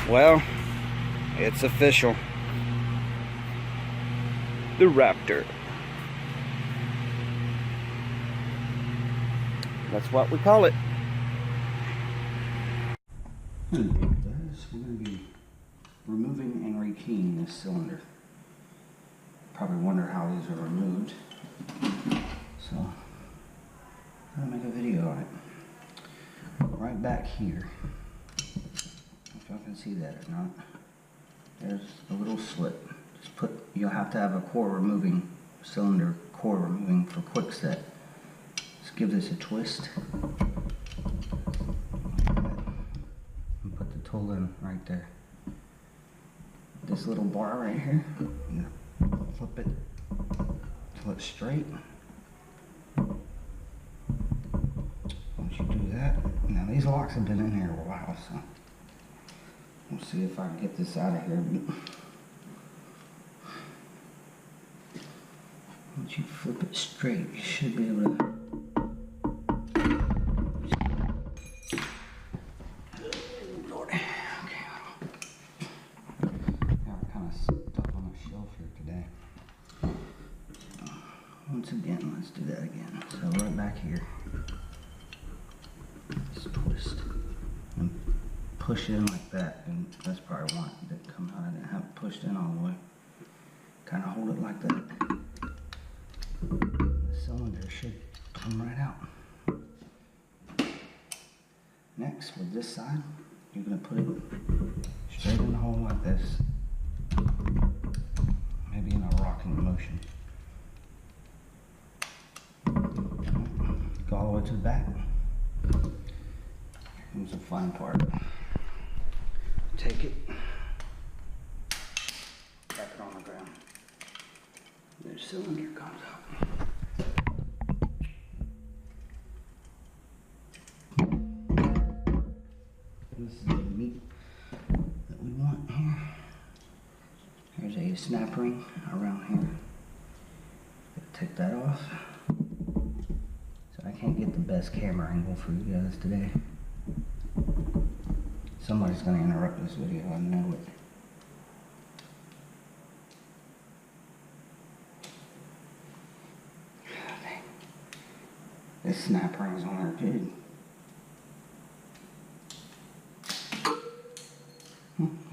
Well, it's official. The Raptor. That's what we call it. Hello guys, we're going to be removing and rekeying this cylinder. Probably wonder how these are removed. So, I'm going to make a video on it. Right back here, if y'all can see that or not, there's a little slit. You'll have to have a core removing, cylinder core removing for Kwikset. Let's give this a twist. And put the tool in right there. This little bar right here, flip it till it's straight. Once you do that, now these locks have been in here a while, so we'll see if I can get this out of here. Once you flip it straight, you should be able to. Lord. Okay. Got kind of stuck on the shelf here today. Once again, let's do that again. So right back here, just twist and push in like that, and that's probably why it didn't come out. I didn't have it pushed in all the way. Kind of hold it like that. The cylinder should come right out. Next, with this side, you're going to put it straight in the hole like this. Maybe in a rocking motion. Go all the way to the back. Here comes the fun part. Take it, tap it on the ground. The cylinder comes out. This is the meat that we want here. There's a snap ring around here. Take that off. So I can't get the best camera angle for you guys today. Somebody's going to interrupt this video, I know it. This snap ring's on there good.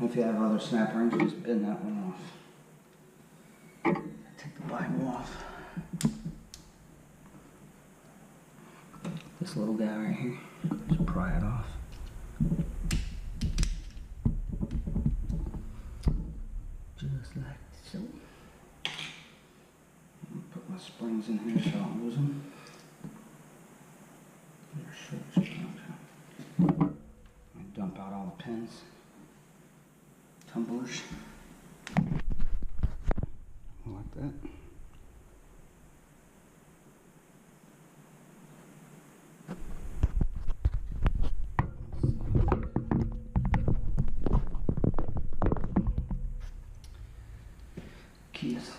If you have other snap rings, just bend that one off. Take the Bible off. This little guy right here, just pry it off. Just like so. Put my springs in here so I don't lose them. And dump out all the pins, tumblers, like that. Keys.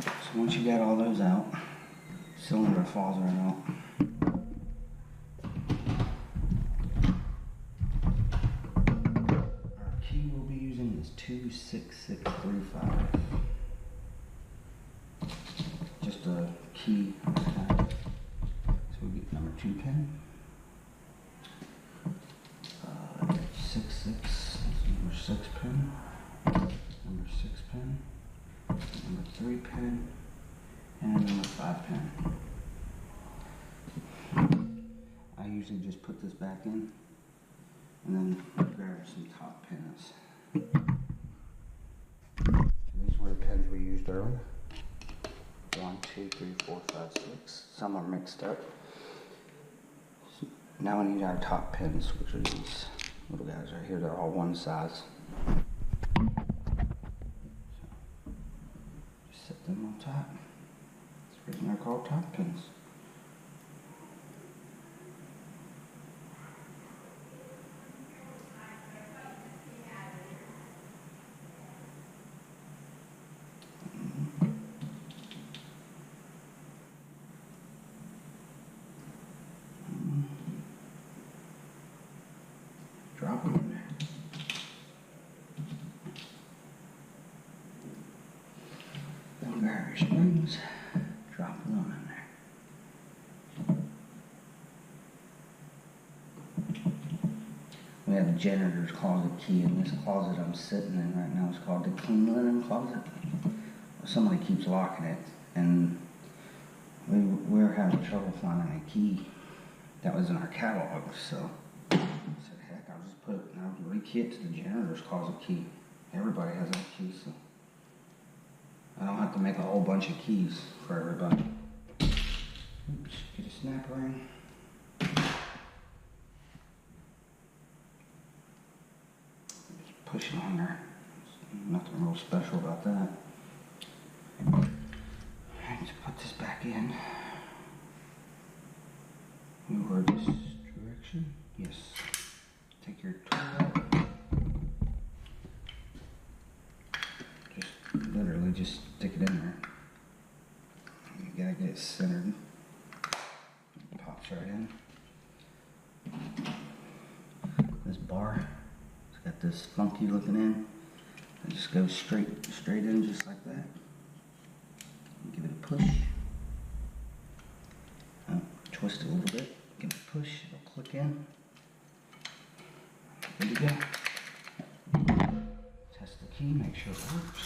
So once you got all those out, cylinder falls right out. Our key we'll be using is 26635. Just a key. So we get number 2 pin. 66, number 6 pin. Number 6 pin. Number 3 pin. And number 5 pin. I usually just put this back in and then grab some top pins. These were the pins we used earlier. 1, 2, 3, 4, 5, 6. Some are mixed up. So now we need our top pins, which are these little guys right here. They're all one size. So just set them on top. That's the reason they're called top pins. grab your springs, drop it on in there. We have a janitor's closet key in this closet I'm sitting in right now. It's called the clean linen closet. Somebody keeps locking it, and we were having trouble finding a key that was in our catalog, so I said, heck, I'll just put it, and I'll rekey it to the janitor's closet key. Everybody has that key, so I don't have to make a whole bunch of keys for everybody. Oops, get a snap ring. Just push it on there. There's nothing real special about that. Alright, let's put this back in. Move her this direction. Yes. Take your tool out. Just literally just stick it in there. You gotta get it centered. It pops right in. This bar, it's got this funky looking end. It just goes straight in just like that. Give it a push. Twist it a little bit. Give it a push. It'll click in. Good to go. Test the key. Make sure it works.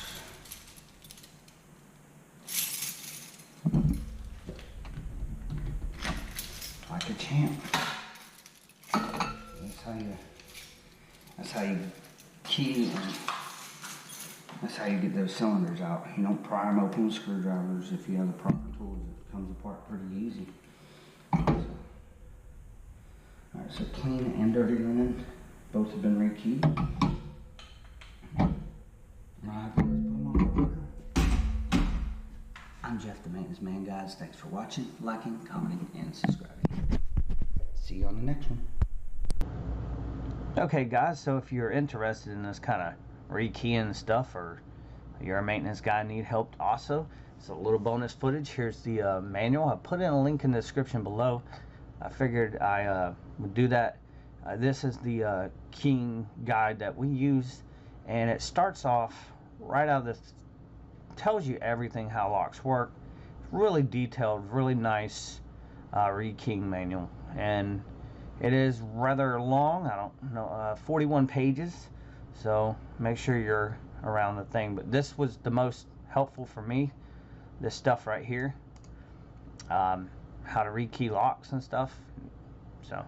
Like a champ. That's how you key, and that's how you get those cylinders out. You don't pry them open with screwdrivers. If you have the proper tools, it comes apart pretty easy. Alright, so clean and dirty linen, both have been rekeyed. I'm Jeff, the Maintenance Man, guys. Thanks for watching, liking, commenting, and subscribing. See you on the next one. Okay guys, so if you're interested in this kind of rekeying stuff, or you're a maintenance guy and need help also, it's a little bonus footage. Here's the manual. I put in a link in the description below. I figured I would do that. This is the keying guide that we use, and it starts off right out of this, tells you everything how locks work. It's really detailed, really nice rekeying manual, and it is rather long. I don't know, 41 pages, so make sure you're around the thing. But this was the most helpful for me, this stuff right here, how to rekey locks and stuff. So,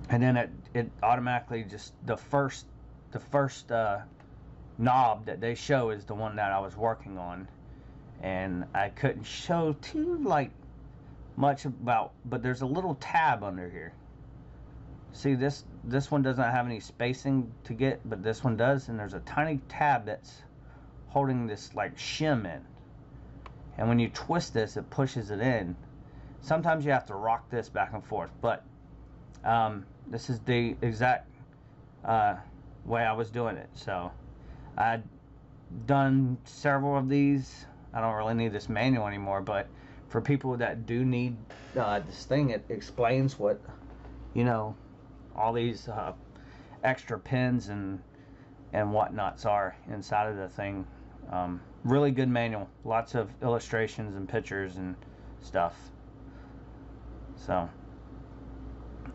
and then it automatically just the first knob that they show is the one that I was working on, and I couldn't show too much about, but there's a little tab under here. See, this one doesn't have any spacing to get, but this one does, and there's a tiny tab that's holding this like shim in, and when you twist this, it pushes it in. Sometimes you have to rock this back and forth, but this is the exact way I was doing it. So I'd done several of these. I don't really need this manual anymore, but for people that do need this thing, it explains what, you know, all these extra pins and whatnots are inside of the thing. Really good manual, lots of illustrations and pictures and stuff. So,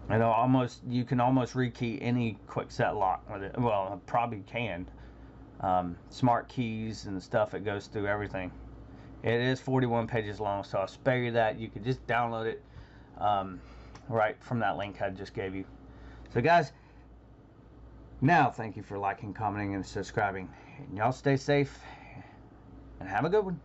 you can almost rekey any Kwikset lock with it. Well, probably can. Smart keys and stuff, it goes through everything. It is 41 pages long, so I'll spare you that. You can just download it right from that link I just gave you. So guys, now thank you for liking, commenting, and subscribing. And y'all stay safe and have a good one.